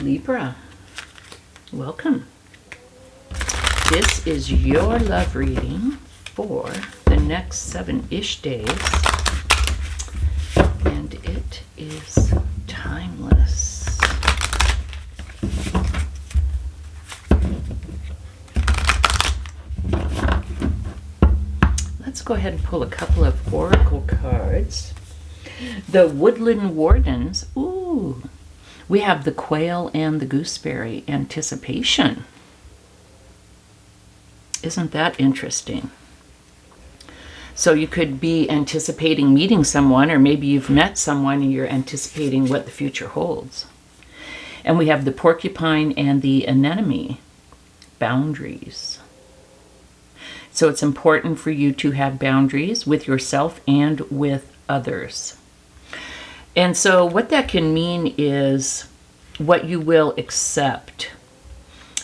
Libra, welcome. This is your love reading for the next 7-ish days, and it is timeless. Let's go ahead and pull a couple of oracle cards. The Woodland Wardens. Ooh. We have the Quail and the Gooseberry. Anticipation. Isn't that interesting? So you could be anticipating meeting someone, or maybe you've met someone and you're anticipating what the future holds. And we have the Porcupine and the Anemone. Boundaries. So it's important for you to have boundaries with yourself and with others. And so what that can mean is what you will accept.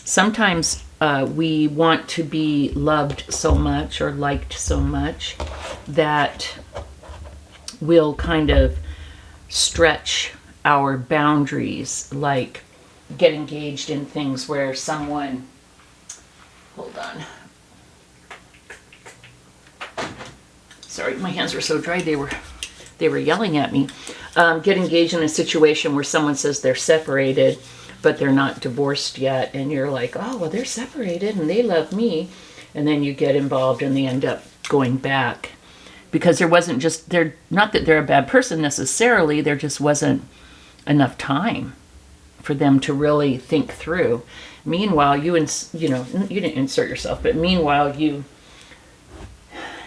Sometimes we want to be loved so much or liked so much that we'll kind of stretch our boundaries, like get engaged in things where someone, hold on. Sorry, my hands were so dry, they were yelling at me. Get engaged in a situation where someone says they're separated, but they're not divorced yet, and you're like, oh, well, they're separated and they love me, and then you get involved and they end up going back because there wasn't just, they're not that they're a bad person necessarily, there just wasn't enough time for them to really think through. Meanwhile, you didn't insert yourself, but meanwhile you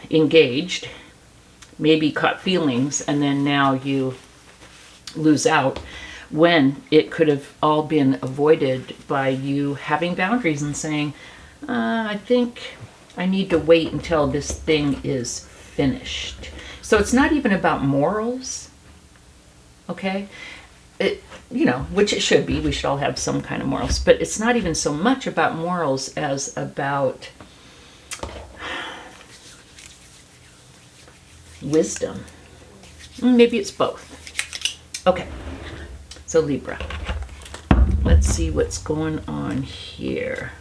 engaged, maybe caught feelings, and then now you lose out when it could have all been avoided by you having boundaries and saying, I think I need to wait until this thing is finished. So it's not even about morals, okay? Which it should be. We should all have some kind of morals, but it's not even so much about morals as about wisdom. Maybe it's both. Okay, so Libra, let's see what's going on here.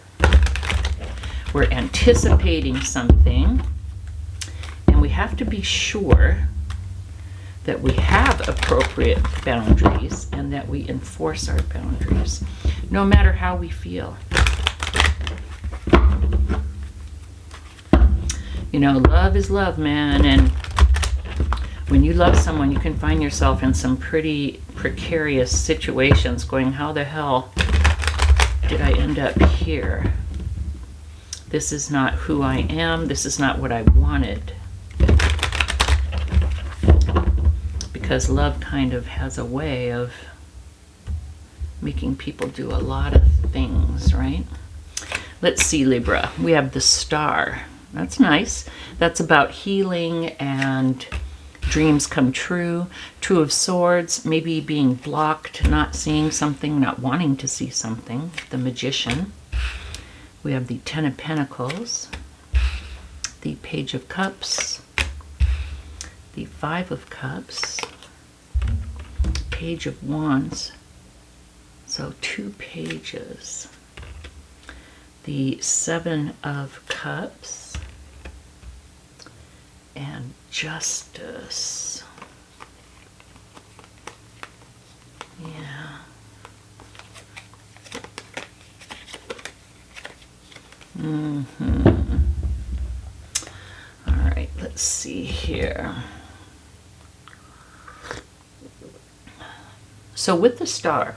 We're anticipating something, and we have to be sure that we have appropriate boundaries and that we enforce our boundaries, no matter how we feel. Love is love, man, and when you love someone, you can find yourself in some pretty precarious situations going, how the hell did I end up here? This is not who I am. This is not what I wanted. Because love kind of has a way of making people do a lot of things, right? Let's see, Libra. We have the Star. That's nice. That's about healing and dreams come true. Two of Swords, maybe being blocked, not seeing something, not wanting to see something. The Magician. We have the Ten of Pentacles, the Page of Cups, the Five of Cups, Page of Wands. So 2 pages. The Seven of Cups and Justice. Yeah. All right, let's see here. So with the Star,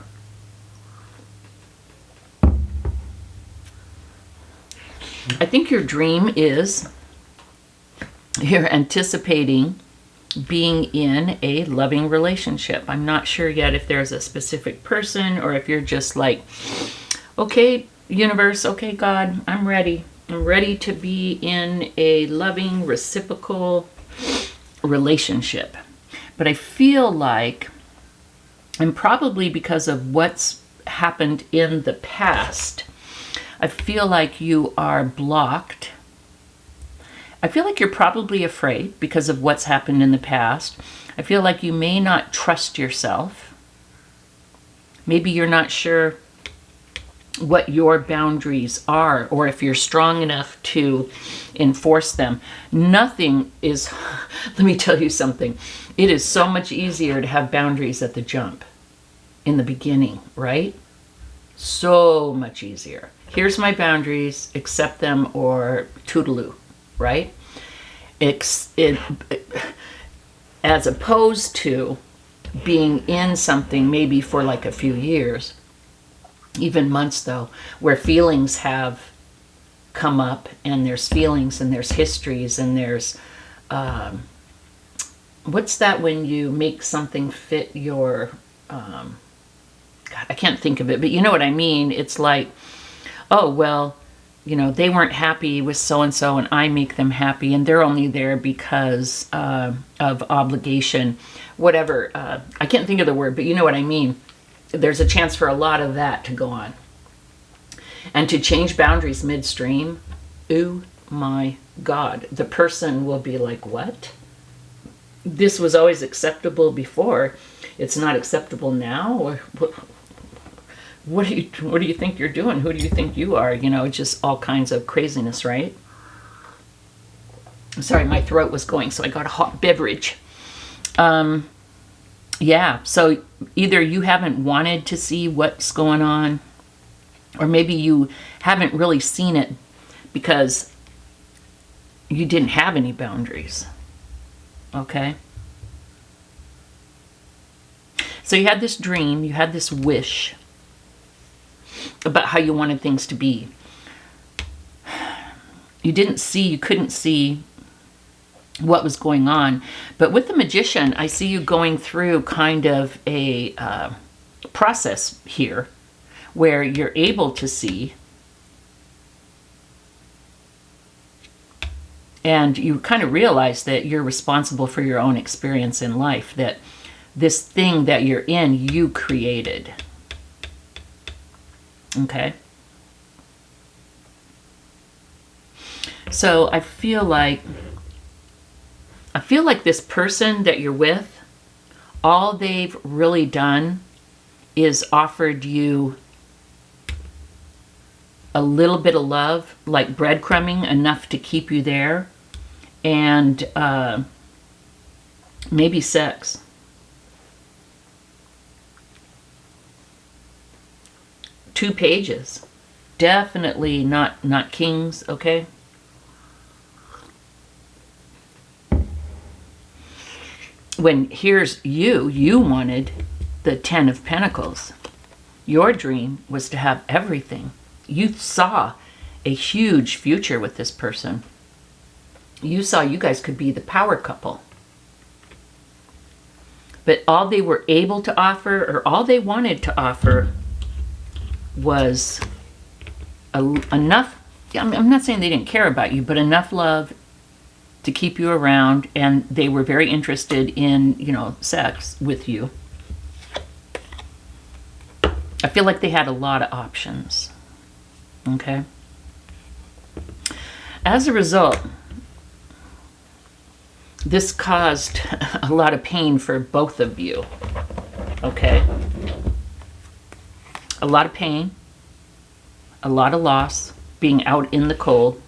I think your dream is you're anticipating being in a loving relationship. I'm not sure yet if there's a specific person or if you're just like, okay, universe, okay, God, I'm ready. I'm ready to be in a loving, reciprocal relationship. But I feel like, and probably because of what's happened in the past, I feel like you are blocked. I feel like you're probably afraid because of what's happened in the past. I feel like you may not trust yourself. Maybe you're not sure what your boundaries are, or if you're strong enough to enforce them. Nothing is, let me tell you something. It is so much easier to have boundaries at the jump, in the beginning, right? So much easier. Here's my boundaries, accept them or toodaloo, right? As opposed to being in something maybe for like a few years, even months though, where feelings have come up, and there's feelings and there's histories and there's, what's that when you make something fit your, God, I can't think of it, but you know what I mean? It's like, oh, well, you know, they weren't happy with so-and-so and I make them happy, and they're only there because of obligation, whatever. I can't think of the word, but you know what I mean. There's a chance for a lot of that to go on. And to change boundaries midstream, oh my God, the person will be like, what? This was always acceptable before. It's not acceptable now? Or what do you think you're doing? Who do you think you are? You know, just all kinds of craziness, right? Sorry, my throat was going, so I got a hot beverage. Yeah, so either you haven't wanted to see what's going on, or maybe you haven't really seen it because you didn't have any boundaries. Okay? So you had this dream, you had this wish about how you wanted things to be. You couldn't see what was going on. But with the Magician, I see you going through kind of a process here where you're able to see, and you kind of realize that you're responsible for your own experience in life, that this thing that you're in, you created. Okay? So I feel like this person that you're with, all they've really done is offered you a little bit of love, like breadcrumbing, enough to keep you there, and maybe sex. Two pages. Definitely not kings, okay? When here's you wanted the 10 of Pentacles. Your dream was to have everything. You saw a huge future with this person. You saw you guys could be the power couple. But all they were able to offer, or all they wanted to offer, was enough. I'm not saying they didn't care about you, but enough love to keep you around, and they were very interested in, you know, sex with you. I feel like they had a lot of options. Okay? As a result, this caused a lot of pain for both of you. Okay? A lot of pain, a lot of loss, being out in the cold.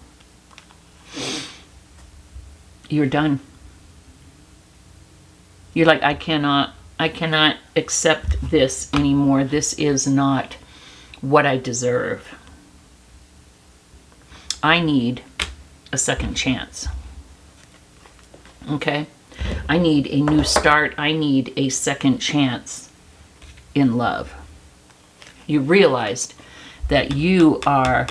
You're done. You're like, I cannot accept this anymore. This is not what I deserve. I need a second chance. Okay? I need a new start. I need a second chance in love. You realized that you are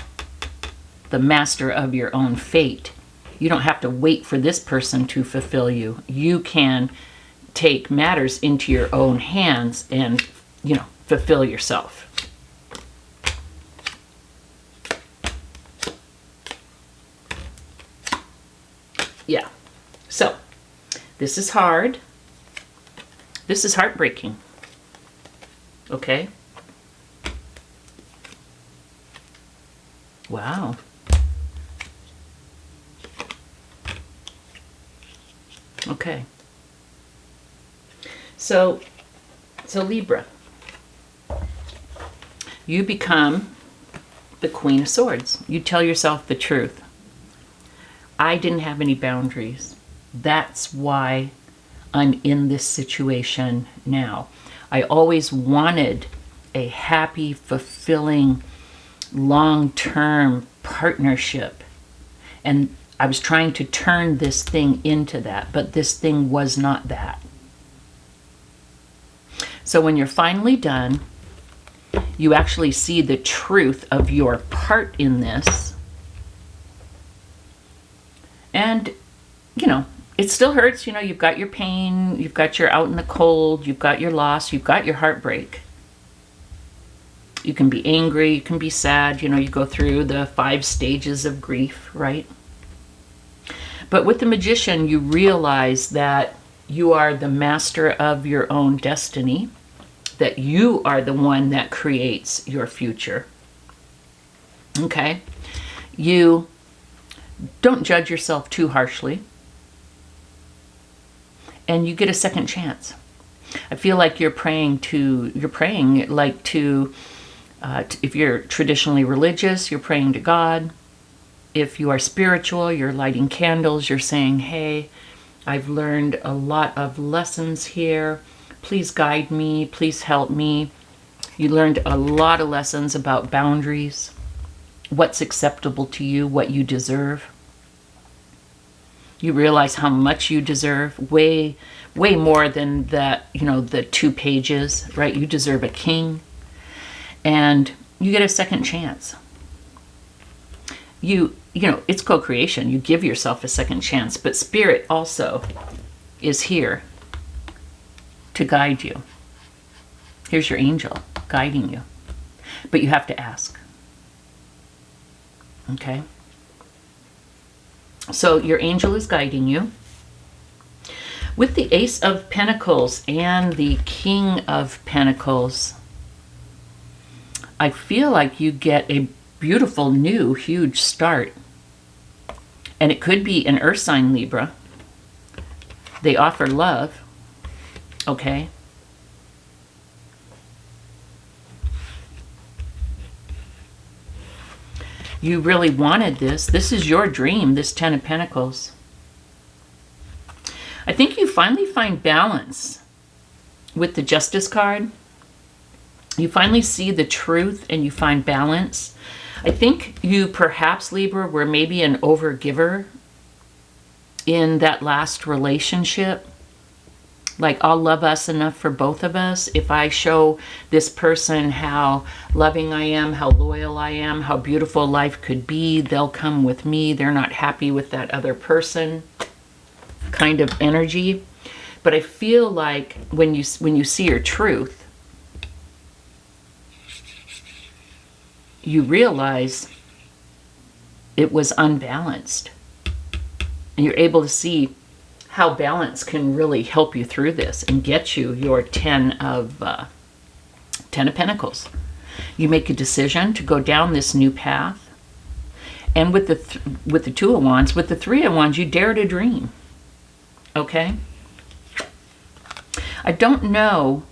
the master of your own fate. You don't have to wait for this person to fulfill you. You can take matters into your own hands and, you know, fulfill yourself. Yeah. So, this is hard. This is heartbreaking. Okay? Wow. Okay. So Libra, You become the Queen of Swords. You tell yourself the truth. I didn't have any boundaries. That's why I'm in this situation now. I always wanted a happy, fulfilling, long-term partnership. And I was trying to turn this thing into that, but this thing was not that. So when you're finally done, you actually see the truth of your part in this. And, you know, it still hurts. You know, you've got your pain, you've got your out in the cold, you've got your loss, you've got your heartbreak. You can be angry, you can be sad, you know, you go through the 5 stages of grief, right? But with the Magician, you realize that you are the master of your own destiny, that you are the one that creates your future. Okay? You don't judge yourself too harshly. And you get a second chance. I feel like you're praying like to, if you're traditionally religious, you're praying to God. If you are spiritual, you're lighting candles, you're saying, hey, I've learned a lot of lessons here. Please guide me, please help me. You learned a lot of lessons about boundaries, what's acceptable to you, what you deserve. You realize how much you deserve, way more than that, you know, the 2 pages, right? You deserve a king. And you get a second chance. You know, it's co-creation. You give yourself a second chance, but Spirit also is here to guide you. Here's your angel guiding you. But you have to ask. Okay? So your angel is guiding you. With the Ace of Pentacles and the King of Pentacles, I feel like you get a beautiful, new, huge start. And it could be an earth sign Libra. They offer love. Okay? You really wanted this. This is your dream, this 10 of Pentacles. I think you finally find balance with the Justice card. You finally see the truth and you find balance. I think you perhaps, Libra, were maybe an overgiver in that last relationship. Like, I'll love us enough for both of us. If I show this person how loving I am, how loyal I am, how beautiful life could be, they'll come with me. They're not happy with that other person kind of energy. But I feel like when you see your truth, you realize it was unbalanced. And you're able to see how balance can really help you through this and get you your 10 of Pentacles. You make a decision to go down this new path. And with the 2 of Wands, with the 3 of Wands, you dare to dream. Okay? I don't know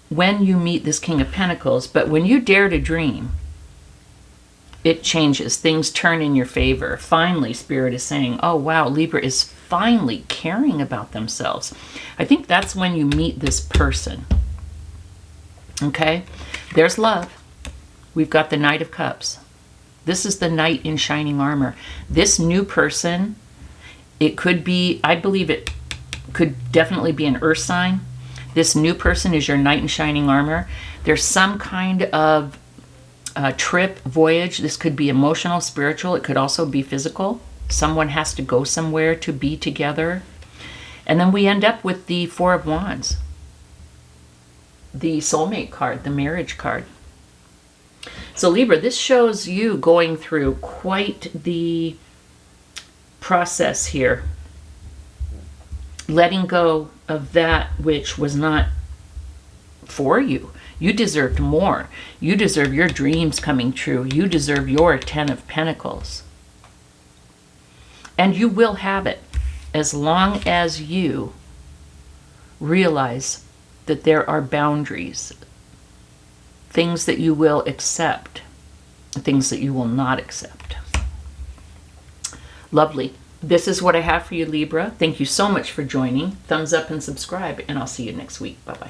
when you meet this King of Pentacles, but when you dare to dream, it changes. Things turn in your favor. Finally, Spirit is saying, oh, wow, Libra is finally caring about themselves. I think that's when you meet this person. Okay? There's love. We've got the Knight of Cups. This is the Knight in shining armor. This new person, it could be, I believe it could definitely be an earth sign. This new person is your Knight in shining armor. There's some kind of trip, voyage. This could be emotional, spiritual. It could also be physical. Someone has to go somewhere to be together. And then we end up with the 4 of Wands. The soulmate card, the marriage card. So Libra, this shows you going through quite the process here. Letting go of that which was not for you. You deserved more. You deserve your dreams coming true. You deserve your 10 of Pentacles. And you will have it as long as you realize that there are boundaries. things that you will accept, things that you will not accept. Lovely. This is what I have for you, Libra. Thank you so much for joining. Thumbs up and subscribe, and I'll see you next week. Bye-bye.